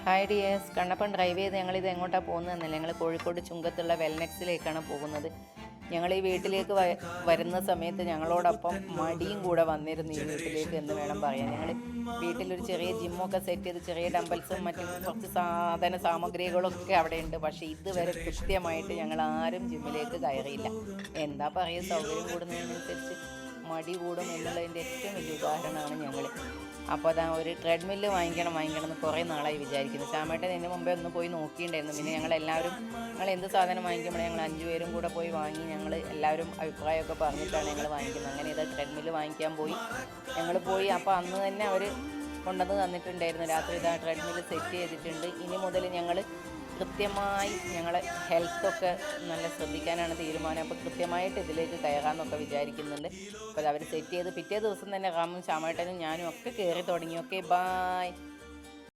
Hi dears, Kannappan drive ചെയ്ത് ഞങ്ങളിത് എങ്ങോട്ടാണ് പോകുന്നതെന്നല്ല, ഞങ്ങൾ കോഴിക്കോട് ചുങ്കത്തുള്ള വെൽനെക്സിലേക്കാണ് പോകുന്നത്. ഞങ്ങൾ ഈ വീട്ടിലേക്ക് വരുന്ന സമയത്ത് ഞങ്ങളോടൊപ്പം മടിയും കൂടെ വന്നിരുന്നു ഈ വീട്ടിലേക്ക് എന്ന് വേണം പറയാൻ. ഞങ്ങൾ വീട്ടിലൊരു ചെറിയ ജിമ്മൊക്കെ സെറ്റ് ചെയ്ത് ചെറിയ ഡംബൽസും മറ്റും കുറച്ച് സാധന സാമഗ്രികളൊക്കെ അവിടെ ഉണ്ട്. പക്ഷേ ഇതുവരെ കൃത്യമായിട്ട് ഞങ്ങൾ ആരും ജിമ്മിലേക്ക് കയറിയില്ല. എന്താ പറയുക, സൗകര്യം കൂടുന്നതിനനുസരിച്ച് മടി കൂടും എന്നുള്ളതിൻ്റെ ഏറ്റവും വലിയ ഉദാഹരണമാണ് ഞങ്ങൾ. അപ്പോൾ അതാ ഒരു ട്രെഡ്മില്ല് വാങ്ങിക്കണം എന്ന് കുറേ നാളായി വിചാരിക്കുന്നു. ശ്യാമേട്ടൻ ഇതിന് മുമ്പേ ഒന്ന് പോയി നോക്കിയിട്ടുണ്ടായിരുന്നു. പിന്നെ ഞങ്ങൾ എന്ത് സാധനം വാങ്ങിക്കുമ്പോൾ ഞങ്ങൾ 5 പേരും കൂടെ പോയി വാങ്ങി. ഞങ്ങൾ എല്ലാവരും അഭിപ്രായമൊക്കെ പറഞ്ഞിട്ടാണ് ഞങ്ങൾ വാങ്ങിക്കുന്നത്. അങ്ങനെ ഇത് ട്രെഡ്മില്ല് വാങ്ങിക്കാൻ പോയി. അപ്പോൾ അന്ന് തന്നെ അവർ കൊണ്ടുവന്ന് തന്നിട്ടുണ്ടായിരുന്നു. രാത്രി ഇതാ ട്രെഡ്മില്ല് സെറ്റ് ചെയ്തിട്ടുണ്ട്. ഇനി മുതൽ ഞങ്ങൾ കൃത്യമായി ഞങ്ങളെ ഹെൽത്തൊക്കെ നല്ല ശ്രദ്ധിക്കാനാണ് തീരുമാനം. അപ്പോൾ കൃത്യമായിട്ട് ഇതിലേക്ക് കയറാമെന്നൊക്കെ വിചാരിക്കുന്നുണ്ട്. അപ്പോൾ അവർ സെറ്റ് ചെയ്ത് പിറ്റേ ദിവസം തന്നെ റാമും ശ്യാമേട്ടനും ഞാനും ഒക്കെ കയറി തുടങ്ങി. Okay, bye.